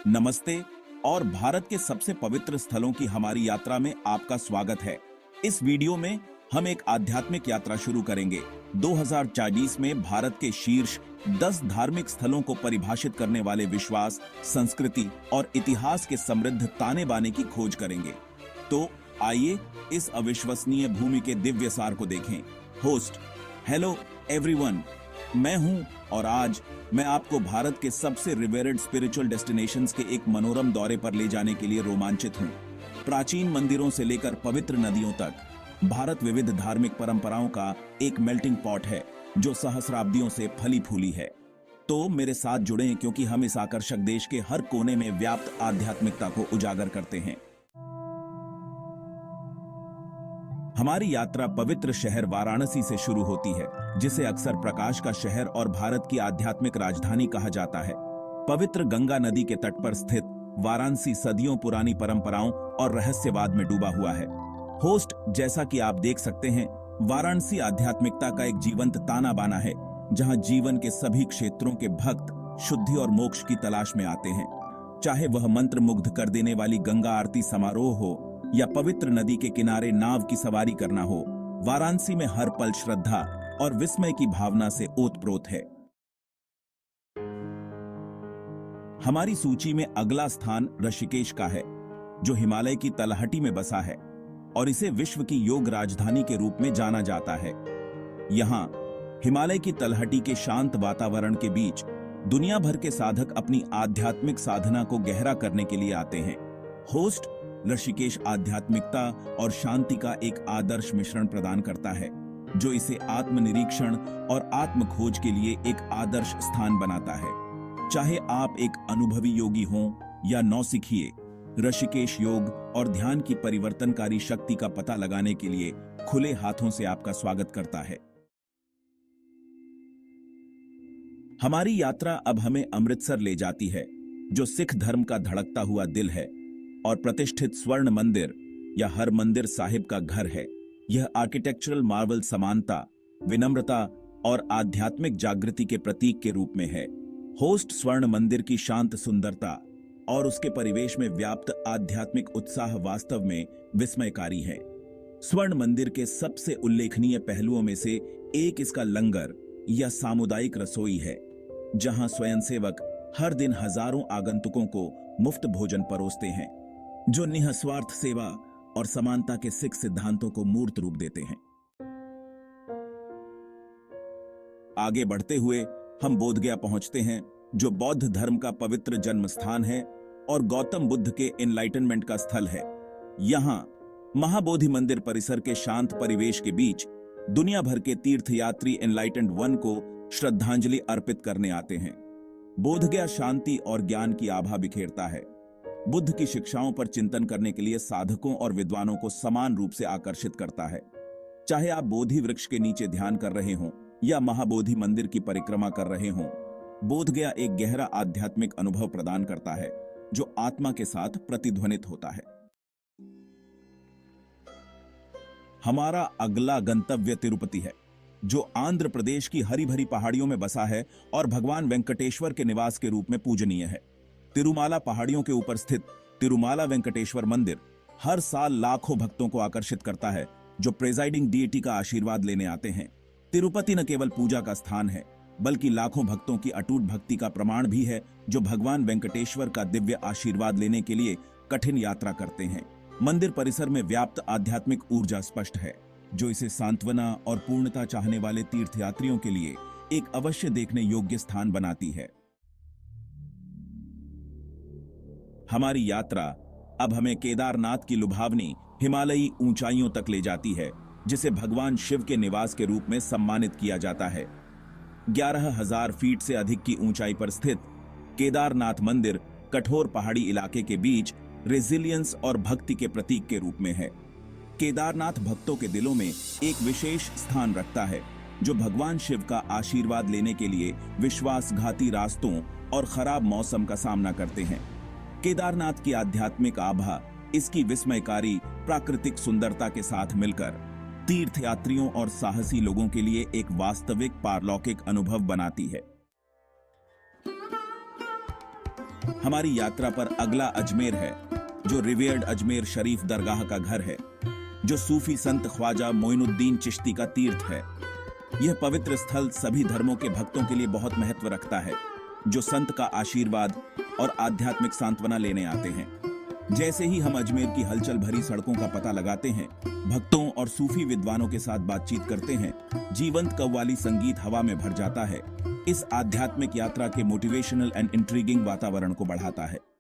नमस्ते और भारत के सबसे पवित्र स्थलों की हमारी यात्रा में आपका स्वागत है। इस वीडियो में हम एक आध्यात्मिक यात्रा शुरू करेंगे। 2024 में भारत के शीर्ष 10 धार्मिक स्थलों को परिभाषित करने वाले विश्वास, संस्कृति और इतिहास के समृद्ध ताने बाने की खोज करेंगे। तो आइए इस अविश्वसनीय भूमि के दिव्य सार को देखें। होस्ट, हेलो एवरीवन, मैं हूं और आज मैं आपको भारत के सबसे रिवेरेड स्पिरिचुअल डेस्टिनेशंस के एक मनोरम दौरे पर ले जाने के लिए रोमांचित हूं। प्राचीन मंदिरों से लेकर पवित्र नदियों तक, भारत विविध धार्मिक परंपराओं का एक मेल्टिंग पॉट है जो सहस्राब्दियों से फली फूली है। तो मेरे साथ जुड़ें क्योंकि हम इस आकर्षक देश के हर कोने में व्याप्त आध्यात्मिकता को उजागर करते हैं। हमारी यात्रा पवित्र शहर वाराणसी से शुरू होती है, जिसे अक्सर प्रकाश का शहर और भारत की आध्यात्मिक राजधानी कहा जाता है। पवित्र गंगा नदी के तट पर स्थित वाराणसी सदियों पुरानी परंपराओं और रहस्यवाद में डूबा हुआ है। होस्ट, जैसा कि आप देख सकते हैं, वाराणसी आध्यात्मिकता का एक जीवंत ताना बाना है, जहां जीवन के सभी क्षेत्रों के भक्त शुद्धि और मोक्ष की तलाश में आते हैं। चाहे वह मंत्र मुग्ध कर देने वाली गंगा आरती समारोह हो या पवित्र नदी के किनारे नाव की सवारी करना हो, वाराणसी में हर पल श्रद्धा और विस्मय की भावना से ओतप्रोत है। हमारी सूची में अगला स्थान ऋषिकेश का है, जो हिमालय की तलहटी में बसा है और इसे विश्व की योग राजधानी के रूप में जाना जाता है। यहाँ हिमालय की तलहटी के शांत वातावरण के बीच दुनिया भर के साधक अपनी आध्यात्मिक साधना को गहरा करने के लिए आते हैं। होस्ट, ऋषिकेश आध्यात्मिकता और शांति का एक आदर्श मिश्रण प्रदान करता है, जो इसे आत्मनिरीक्षण और आत्म खोज के लिए एक आदर्श स्थान बनाता है। चाहे आप एक अनुभवी योगी हों या नौसिखिए, ऋषिकेश योग और ध्यान की परिवर्तनकारी शक्ति का पता लगाने के लिए खुले हाथों से आपका स्वागत करता है। हमारी यात्रा अब हमें अमृतसर ले जाती है, जो सिख धर्म का धड़कता हुआ दिल है और प्रतिष्ठित स्वर्ण मंदिर या हरमंदिर साहिब का घर है। यह आर्किटेक्चरल मार्वल समानता, विनम्रता और आध्यात्मिक जागृति के प्रतीक के रूप में है। होस्ट, स्वर्ण मंदिर की शांत सुंदरता और उसके परिवेश में व्याप्त आध्यात्मिक उत्साह वास्तव में विस्मयकारी है। स्वर्ण मंदिर के सबसे उल्लेखनीय पहलुओं में से एक इसका लंगर या सामुदायिक रसोई है, जहां स्वयंसेवक हर दिन हजारों आगंतुकों को मुफ्त भोजन परोसते हैं, जो निःस्वार्थ सेवा और समानता के सिख सिद्धांतों को मूर्त रूप देते हैं। आगे बढ़ते हुए हम बोधगया पहुंचते हैं, जो बौद्ध धर्म का पवित्र जन्म स्थान है और गौतम बुद्ध के एनलाइटनमेंट का स्थल है। यहां महाबोधि मंदिर परिसर के शांत परिवेश के बीच दुनिया भर के तीर्थयात्री एनलाइटेंड वन को श्रद्धांजलि अर्पित करने आते हैं। बोधगया शांति और ज्ञान की आभा बिखेरता है। बुद्ध की शिक्षाओं पर चिंतन करने के लिए साधकों और विद्वानों को समान रूप से आकर्षित करता है। चाहे आप बोधि वृक्ष के नीचे ध्यान कर रहे हों या महाबोधि मंदिर की परिक्रमा कर रहे हों, बोधगया एक गहरा आध्यात्मिक अनुभव प्रदान करता है, जो आत्मा के साथ प्रतिध्वनित होता है। हमारा अगला गंतव्य तिरुपति है, जो आंध्र प्रदेश की हरी भरी पहाड़ियों में बसा है और भगवान वेंकटेश्वर के निवास के रूप में पूजनीय है। तिरुमाला पहाड़ियों के ऊपर स्थित तिरुमाला वेंकटेश्वर मंदिर हर साल लाखों भक्तों को आकर्षित करता है, जो प्रेजाइडिंग डीटी का आशीर्वाद लेने आते हैं। तिरुपति न केवल पूजा का स्थान है, बल्कि लाखों भक्तों की अटूट भक्ति का प्रमाण भी है, जो भगवान वेंकटेश्वर का दिव्य आशीर्वाद लेने के लिए कठिन यात्रा करते हैं। मंदिर परिसर में व्याप्त आध्यात्मिक ऊर्जा स्पष्ट है, जो इसे सांत्वना और पूर्णता चाहने वाले तीर्थयात्रियों के लिए एक अवश्य देखने योग्य स्थान बनाती है। हमारी यात्रा अब हमें केदारनाथ की लुभावनी हिमालयी ऊंचाइयों तक ले जाती है, जिसे भगवान शिव के निवास के रूप में सम्मानित किया जाता है। 11,000 फीट से अधिक की ऊंचाई पर स्थित केदारनाथ मंदिर कठोर पहाड़ी इलाके के बीच रेजिलियंस और भक्ति के प्रतीक के रूप में है। केदारनाथ भक्तों के दिलों में एक विशेष स्थान रखता है, जो भगवान शिव का आशीर्वाद लेने के लिए विश्वासघाती रास्तों और खराब मौसम का सामना करते हैं। केदारनाथ की आध्यात्मिक आभा इसकी विस्मयकारी प्राकृतिक सुंदरता के साथ मिलकर तीर्थयात्रियों और साहसी लोगों के लिए एक वास्तविक पारलौकिक अनुभव बनाती है। हमारी यात्रा पर अगला अजमेर है, जो रिवेयर्ड अजमेर शरीफ दरगाह का घर है, जो सूफी संत ख्वाजा मोइनुद्दीन चिश्ती का तीर्थ है। यह पवित्र स्थल सभी धर्मों के भक्तों के लिए बहुत महत्व रखता है, जो संत का आशीर्वाद और आध्यात्मिक सांत्वना लेने आते हैं। जैसे ही हम अजमेर की हलचल भरी सड़कों का पता लगाते हैं, भक्तों और सूफी विद्वानों के साथ बातचीत करते हैं, जीवंत कव्वाली संगीत हवा में भर जाता है। इस आध्यात्मिक यात्रा के मोटिवेशनल एंड इंट्रीगिंग वातावरण को बढ़ाता है।